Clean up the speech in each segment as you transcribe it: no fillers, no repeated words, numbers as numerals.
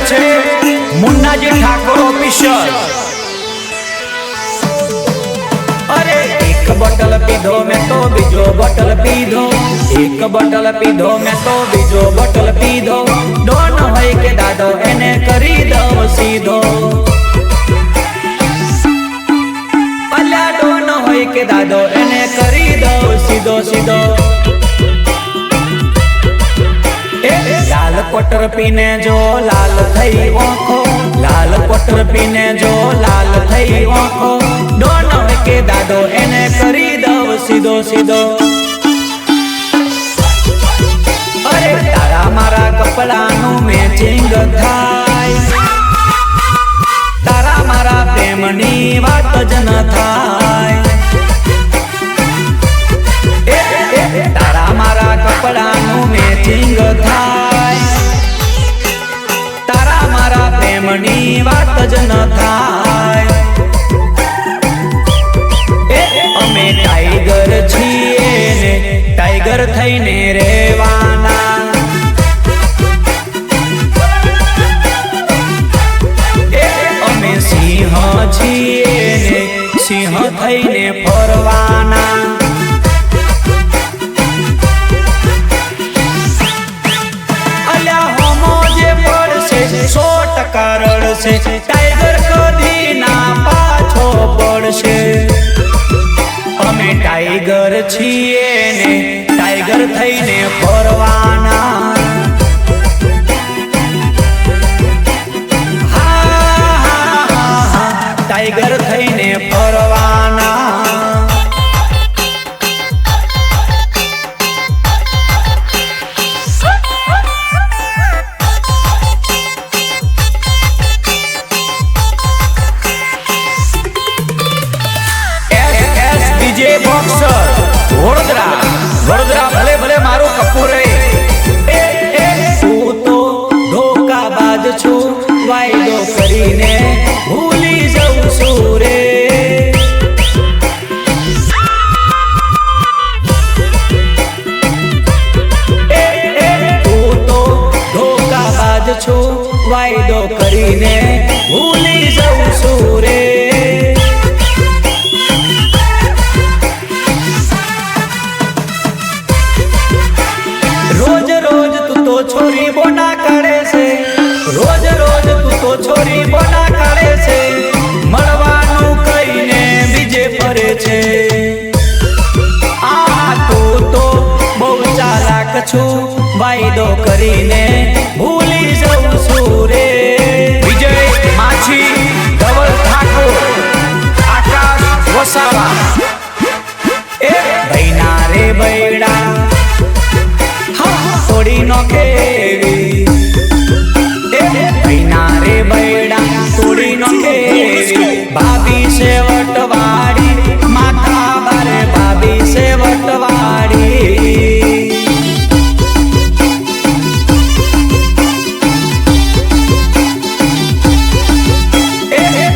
छे मुन्नाजी ठाकुर ऑफिशियल। अरे एक बोतल पीधो मैं तो बीजो बोतल पीधो, एक बोतल पीधो मैं तो बीजो बोतल पीधो। डोन होय के दादो एने करी दो सीधो, अल्या डोन होय के दादो एने करी दो सीधो सीधो। लाल कोटर पीने जो लाल थई आंखो, लाल कोटर पीने जो लाल थई आंखो। डोन होय के दादो एने करी दो सीधो सीधो। अरे तारा मारा कपड़ानु मैचिंग थाय, तारा मारा प्रेमनी वात ज न थाय। तारा मारा कपड़ानु मैचिंग थाय, तारा मारा प्रेमनी वात ज न थाय। अमे टाइगर छीए ने टाइगर थईने रेवाना, अमे सिंह छीए ने सिंह थईने फरवाना। टाइगर कदी ना पाछो पड़शे, अमे टाइगर छीए ने टाइगर थईने फरवाना। टाइगर थईने फरवाना। वडोदरा वडोदरा भले भले मारो कपूरे। तू तो धोखाबाज छू, वायदो करीने भूली जाऊं सूरे। तू तो धोखाबाज छू, वायदो करीने भूली जाऊं सूरे। रोज रोज तू तो छोरी बोना करे से, रोज रोज तू तो छोरी बोना करे से। मळवानु कईने बीजे फरे छे। आ तू तो बहु चालाक छू, वायदो करीने भूली जाऊं सूरे। विजय माछी, धवल ठाकुर, आकाश वसावा। भैना रे बैड़ा तोड़ी नो केवी, भैना रे बैड़ा तोड़ी नो केवी। भाभी से वटवाड़ी माथा बारे, भाभी से वटवाड़ी।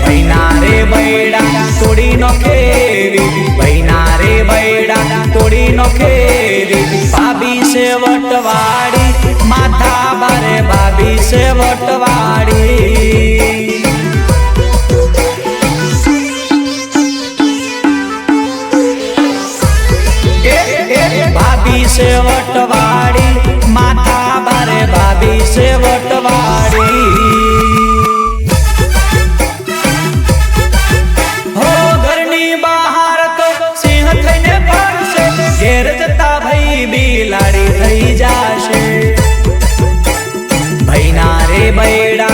भैना रे बैड़ा तोड़ी नो केवी, भैना रे बैड़ा तोड़ी नो केवी। भाभी से वटवाड़ी माथा बारे, भाभी से वटवाड़ी। भाभी से वटवाड़ी माथा बारे, भाभी से वटवाड़ी। हो घरनी बाहर तो सिंह थईने फरशे, घेर जता भई बिलाड़ी थई जाशे। भैना रे बैड़ा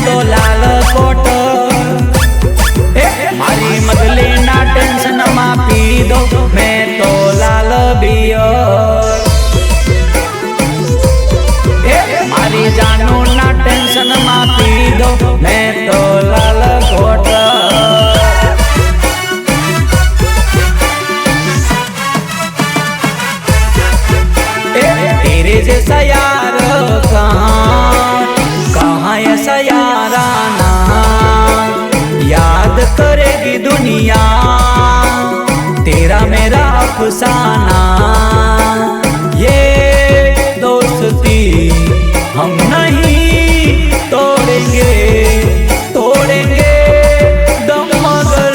तो लाल कोट मारी मगली ना टेंशन मा पी दो मैं तो लाल बियर मारी जानू ना टेंशन मा पी दो मैं तो लाल कोट तेरे जैसा यार कहाँ ऐसा याराना याद करेगी दुनिया तेरा मेरा अफसाना ये दोस्ती हम नहीं तोड़ेंगे तोड़ेंगे दम मगर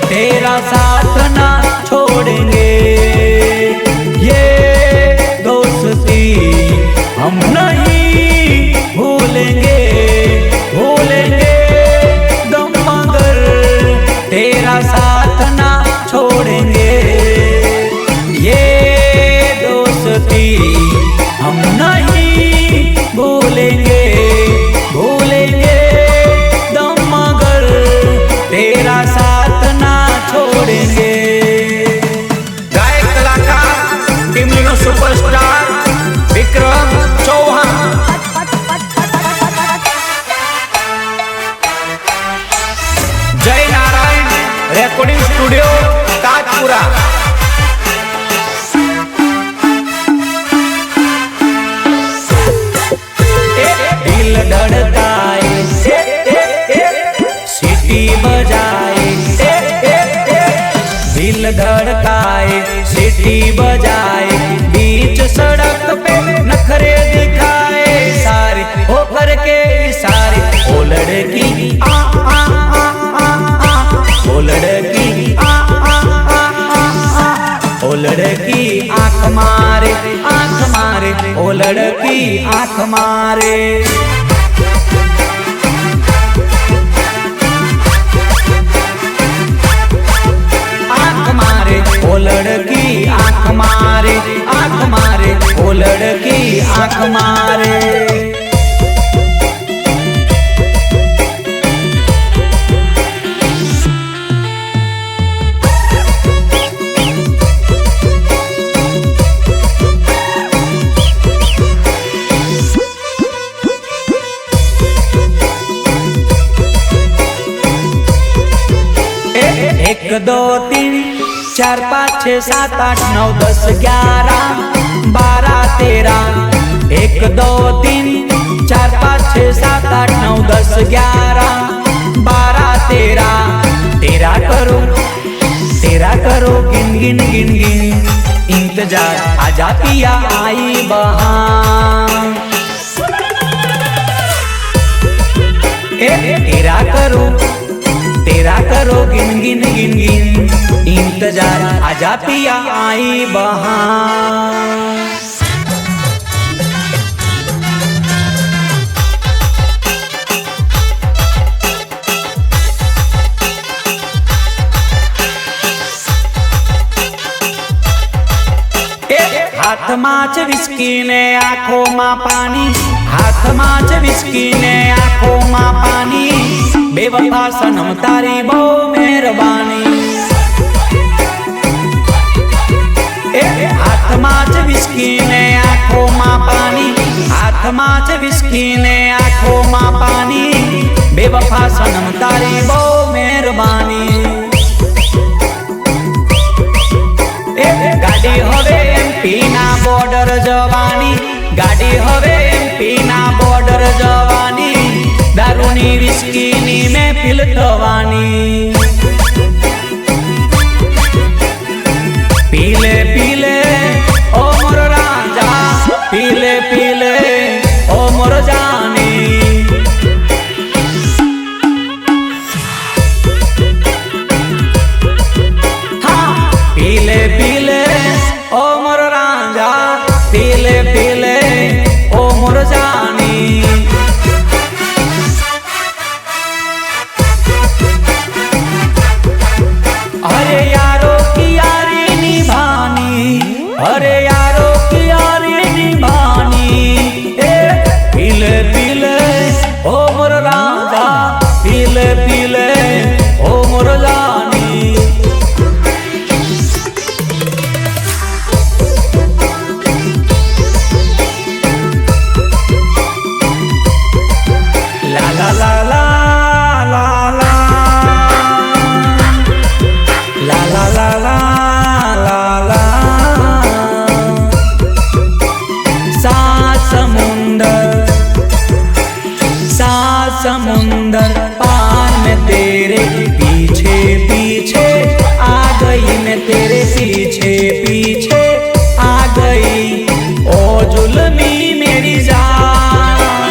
तेरा साथ ना छोड़ेंगे ये दोस्ती हम नहीं भूलेंगे भूलेंगे दम मगर तेरा साथ ना छोड़ेंगे ये दोस्ती हम नहीं भूलेंगे भूलेंगे दम मगर तेरा साथ ना छोड़ेंगे। गायक कलाकार टीमનો सुपरस्टार विक्रम चौहान। जय नारायण रेकॉर्डिंग स्टूडियो ताजपुरा। दिल धड़काए सीटी बजाए दिल धड़काए सीटी बजाए बीच सड़क पे नखरे दिखाए सारे हो करके सारे ओ लड़की आ आ आ आ आ ओ लड़की आ आ आ आ आ ओ लड़की आंख मारे ओ लड़की आंख मारे ओ लड़की आंख मारे ओ लड़की आंख मारे। एक दो तीन चार पाँच छः सात आठ नौ दस ग्यारह बारह तेरह एक दो तीन चार पाँच छः सात आठ नौ दस ग्यारह बारह तेरह तेरह करो गिन गिन गिन गिन इंतजार आजा पिया आई बहार तेरा करो गिन गिन गिन गिन इंतजार आजा पिया आई बहार। હાથમાં છે વિસ્કી ને આંખોમાં પાણી હાથમાં છે વિસ્કી ને આંખોમાં પાણી બેવફા સનમ તારી બહુ મહેરબાની હાથમાં છે વિસ્કી ને આંખોમાં પાણી હાથમાં છે વિસ્કી ને આંખોમાં પાણી બેવફા સનમ તારી બહુ મહેરબાની ગાડી હવે એમપી ના બોર્ડર જવાની ગાડી હવે એમપી ના બોર્ડર જવાની દારૂની વિસ્કીની મહેફિલ થવાની પીલે પીલે ઓ મોર રાજા પીલે પીલે ઓ મોર જાની पीले पीले ओ मोर राजा पीले पीले ओ मोर जानी समुंदर पार में तेरे पीछे पीछे आ गई, मैं तेरे पीछे पीछे आ गई। ओ जुल्मी मेरी जान,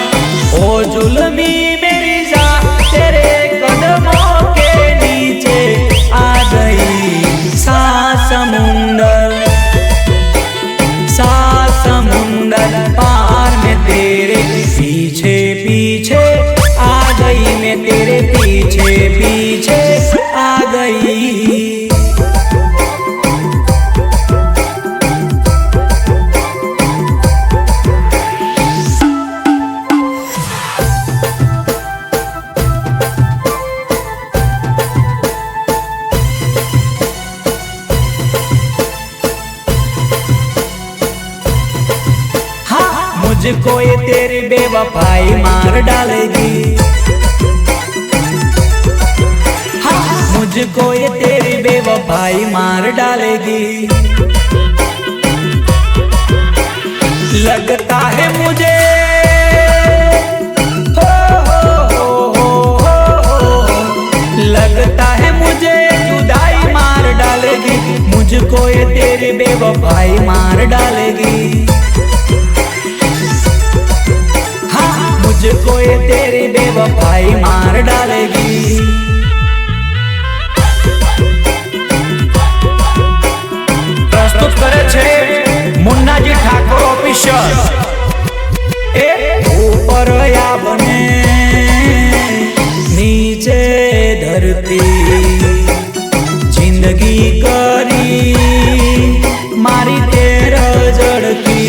ओ जुल्मी मेरी जान, तेरे कदमों के नीचे आ गई। सा समुंदर पार में तेरे पीछे पीछे आ गई, मैं तेरे पीछे पीछे आ गई। मुझको ये तेरी बेवफाई मार डालेगी, हाँ मुझको ये तेरी बेवफाई मार डालेगी। लगता है मुझे लगता है मुझे जुदाई मार डालेगी, मुझको ये तेरी बेवफाई मार डालेगी। मुझको ये तेरी बेवफाई मार डालेगी। प्रस्तुत करे छे मुन्नाजी ठाकुर ऑफिशियल। ऊपर या बने नीचे धरती, जिंदगी करी मारी तेरा जड़ती।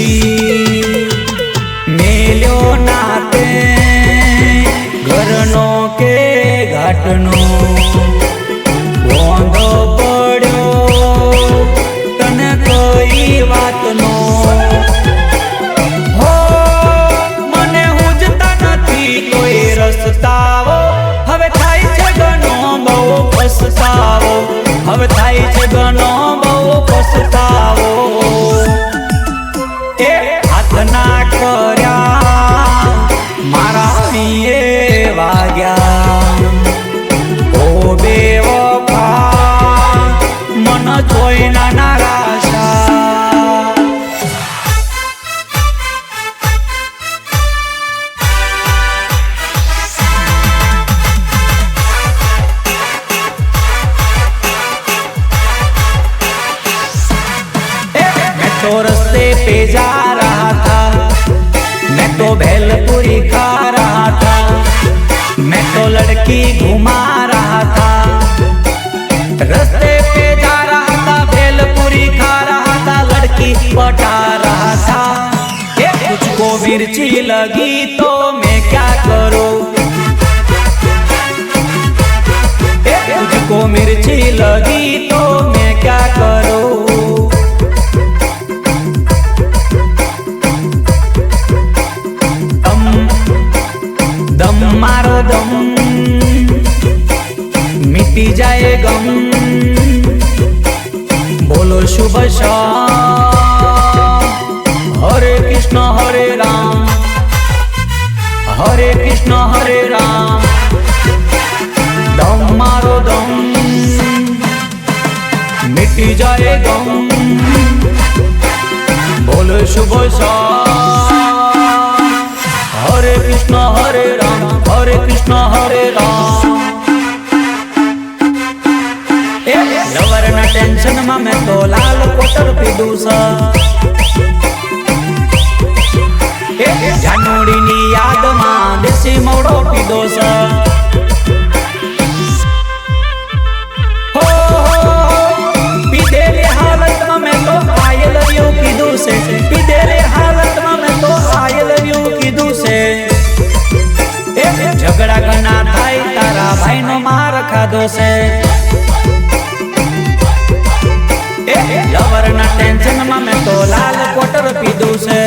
मेल्यो नाते घरनो के घाटनो वोंदो पड्यो तने कोई वातनो। हो मने हुजता नथी कोई रस्ताओ, हवे थाय छे घणो बहु पछतावो, हवे थाय छे घणो बहु पछतावो। हाथ ना कर्या मारा ये वाग्या, ओ बेवफा मन जोई ना नाराशा। मैं तो रस्ते पे जा रहा था, मैं तो भेलपुरी खा रहा था, मैं तो लड़की घुमा रहा था। रास्ते पे जा रहा था, भेलपुरी खा रहा था, लड़की पटा रहा था। तुझको मिर्ची लगी तो मैं क्या करूं, तुझको मिर्ची लगी तो मैं क्या करूं। दम मारो दम मिटी जाए गम, बोलो शुभ शाम। हरे कृष्ण हरे राम, हरे कृष्ण हरे राम। दम मारो दम मिटी जाए गम, बोलो शुभ शाम। हरे कृष्ण हरे राम, हरे कृष्ण हरे राम। लवर ना टेंशन में मैं तो लाल कोटर पीधू सा, जानोड़ी नी याद में देसी मोड़ो पीधो सा। पीधेली हालत में मैं तो आई लव यू कीधु से, पीधेली हालत में मैं तो आई लव यू कीधु से। झगड़ा घना थाई तारा भाई नो मार खाधो से। लवर ना टेंशन में मैं तो लाल कोटर पीधू से।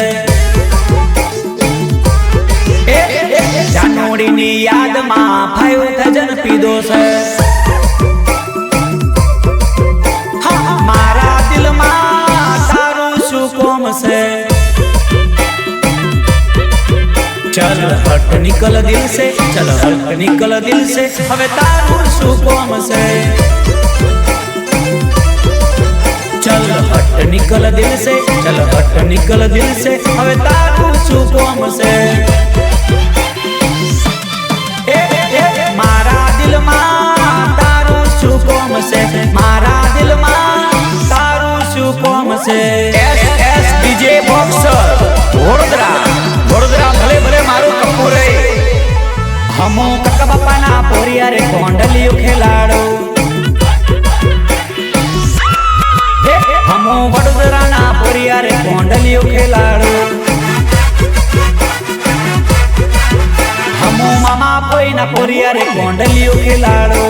जानोड़ी नी याद में 5000 पीधो से। मारा दिल में तारू शुकोम से। चल चल हट निकल दिल से, चल हट निकल दिल से, हवे तारू शू कोम से। चल हट निकल दिल से, चल हट निकल दिल से, हवे तारू शू कोम से। मारा दिल में तारू शू कोम से, मारा दिल में तारू शू कोम से। S DJ boxer Vadodara, Vadodara भले भले मारू कपूरे। हमो काका बापा ना पोरिया रे कोंडलियो खेलाड़ो। हमो वडोदरा ना पोरिया रे कोंडलियो खेलाड़ो। हमो मामा पोई ना पोरिया रे कोंडलियो खेलाड़ो।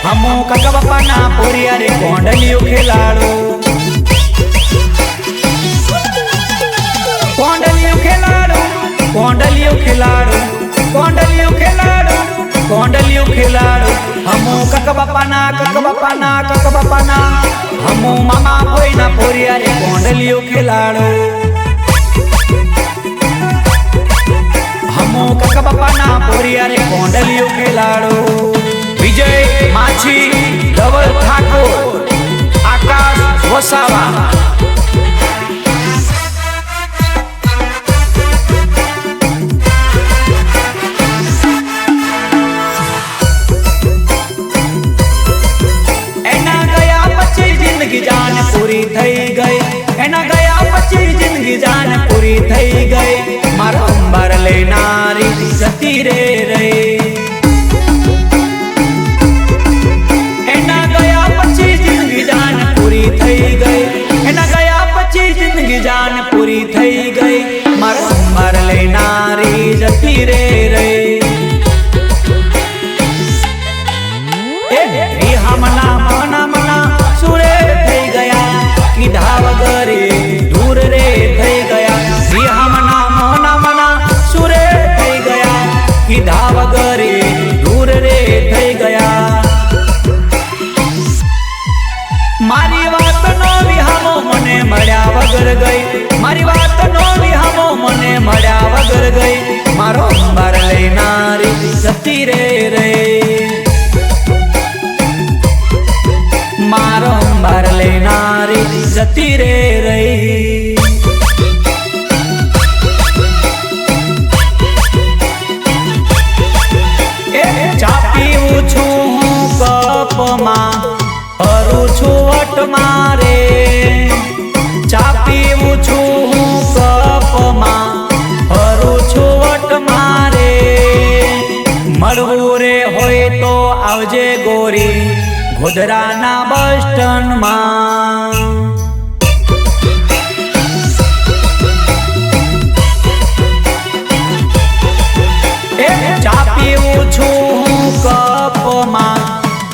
हमो काका बापा ना पोरिया रे कोंडलियो खेलाड़ो। कोंडलियो खेलाड़ो, कोंडलियो खेलाड़ो, कोंडलियो खेलाड़ो, कोंडलियो खेलाड़ो। हमो काका बापा ना, काका बापा ना, काका बापा ना। हमो मामा पोई ना पोरिया रे कोंडलियो खेलाड़ो। हमो काका बापा ना पोरिया रे कोंडलियो खेलाड़ो। विजय माछी, धवल ठाकुर, आकाश वसावा। एना गया पची जिंदगी जान पूरी थई गई, एना गया पची जिंदगी जान पूरी थई गई। मारो अंबर ले नारी जती रे रे। एना गया पची जिंदगी जान पूरी थई गई, एना गया पची जिंदगी जान पूरी थई गई। मारो अंबर ले नारी जती रे रे। हमना मना मना सुरे थई गया कि धाव गरे दूर रे थई गया। हमना मना मना सुरे थई गया कि धाव गरे दूर रे थई गया। मारी बात नो विहामो मने मळ्या वगर गई, मारी बात नो विहामो मने मळ्या वगर गई। मारो अंबार लई नारी जती रे रे। मारो अंबार ले नारी जती रे रही। चापी उछू कप मा हरु छुवट मारे। चापी उछू कप मा हरु छुवट मारे। मरवू रे होय तो आवजे गोरी गोधरा ना बस स्टैंड मां। चापी उछू कप मा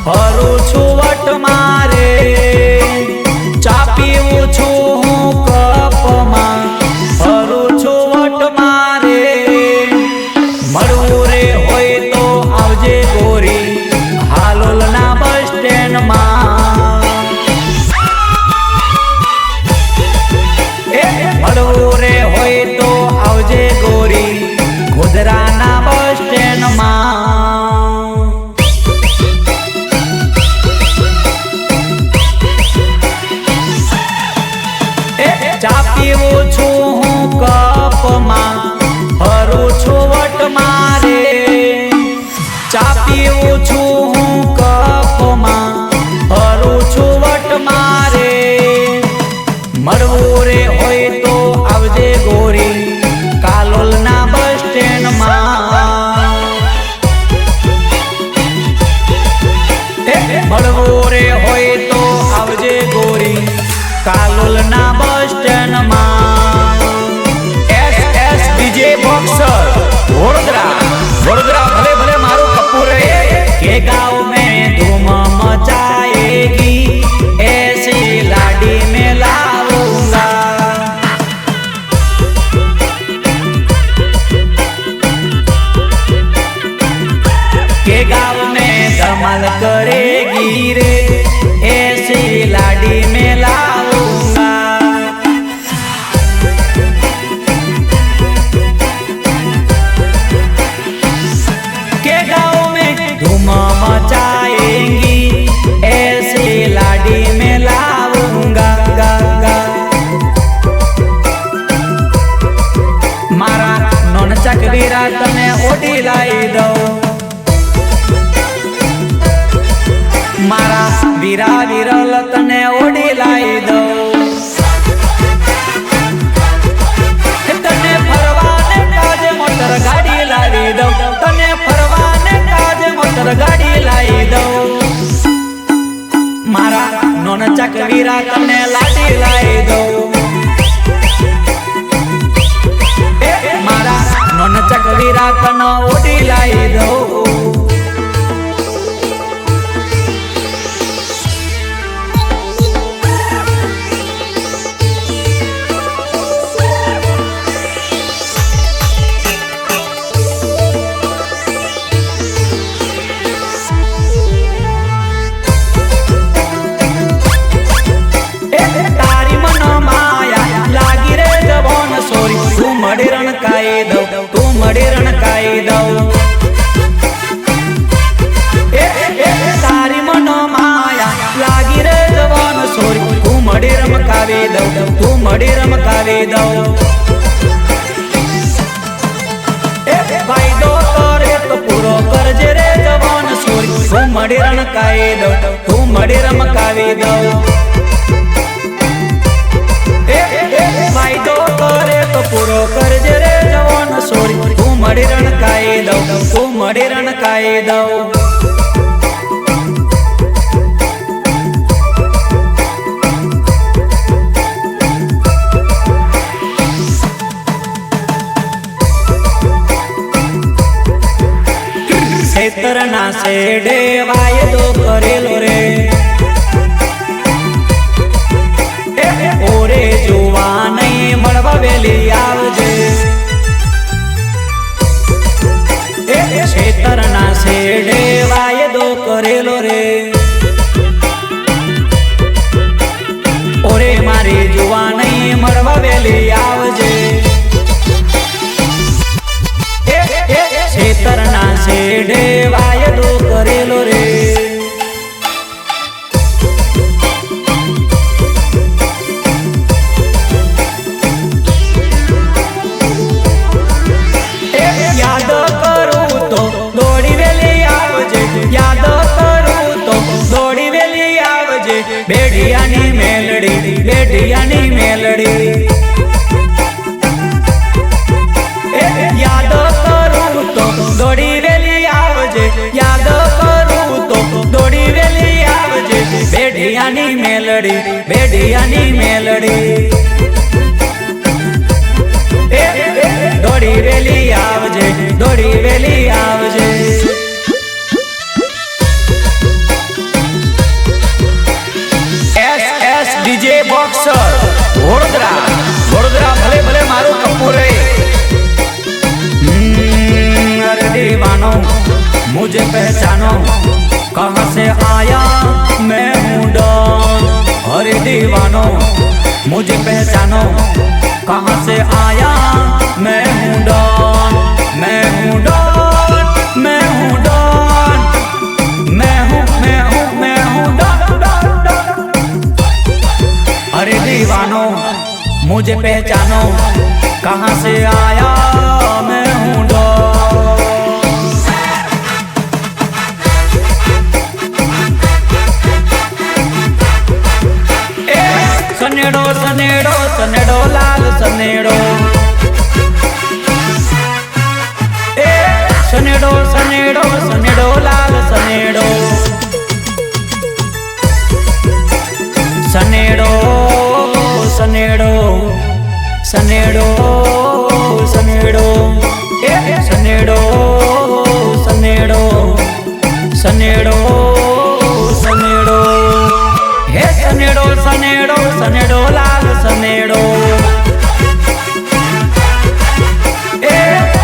हरु छुवट मारे। चापी उछू कप मा हरु छुवट मारे। मरवू रे होय तो आवजे गोरी हालोल ना बस स्टैंड मां। मरवू रे होय तो आवजे गोरी गोधरा ना बस स्टैंड मां। चापी उछू कप मा हरु छुवट मारे। चापी उछू कप मा हरु छुवट मारे। मरवू रे होय तो आवजे गोरी कालोल ना बस स्टैंड मां। मरवू रे होय तो आवजे गोरी कालोल ना बस स्टैंड मां। S DJ boxer Vadodara, Vadodara भले भले मारू कपूरे। के गाँव में धूम मचाएगी ऐसी लाडी में लाऊंगा। के गाँव में धमाल करेगी रे ऐसी लाडी में लाऊंगा। વીરા તને ઓઢી લાવી દઉં મારા વીરા વિરલ તને ઓઢી લાવી દઉં તને ફરવાને કાજે મોટર ગાડી લાવી દઉં તને ફરવાને કાજે મોટર ગાડી લાવી દઉં મારા નોનચક વીરા તને લાડી લાવી દઉં મારા નોનચક વીરા તને ઓઢી લાવી દઉં તું મળી રણકાઈ દઉં તારી મનો માયા લાગી રે જવાન સોરી તું મળી રમકાવી દઉં તું મળી રમકાવી દઉં વાયદો કરે તો પૂરો કરજે રે જવાન સોરી તું મળી રણકાઈ દઉં તું મળી રમકાવી દઉં વાયદો કરે તો પૂરો કરજે રે જવાન સોરી તું મળી રણકાઈ દઉં તું મળી રણકાઈ દઉં ખેતરના શેડે વાયદો કરેલો રે ઓરે જોવા નહીં મળવા વેલી આવજે ખેતરના શેડે વાયદો કરેલો રે ઓરે મારી જોવા નહીં મળવા વેલી આવજે ખેતરના શેડે વાયદો કરેલો રે યાદ કરું તો દોડી વેલી આવજે યાદ કરું તો દોડી વેલી આવજે બેડિયાની મેલડી બેડિયાની મેલડી યાદ કરું તો દોડી વેલી આવજે યાદ કરું તો દોડી વેલી આવજે બેડિયાની મેલડી બેડિયાની મેલડી દોડી વેલી આવજે દોડી વેલી આવજે S DJ boxer Vadodara Vadodara ભલે ભલે મારું કપૂર રે अरे दीवानो मुझे पहचानो कहाँ से आया मैं हूँ डॉन अरे दीवानो मुझे पहचानो कहाँ से आया मैं हूँ डॉन मैं हूँ डॉन मैं हूँ डॉन मैं हूँ डॉन अरे दीवानो मुझे पहचानो कहाँ से आया मैं हूँ डॉन सनेड़ो सनेड़ो सनेड़ो लाल सनेड़ो सनेड़ो सनेड़ो सनेड़ो लाल सनेड़ो सनेड़ो सनेड़ो सनेड़ो सनेड़ो सनेड़ो सनेड़ो सनेड़ो सनेड़ो हे सनेड़ो सनेड़ो सनेड़ो लाल सनेड़ो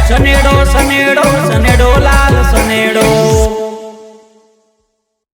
सनेड़ो सनेड़ो सनेड़ो लाल सनेड़ो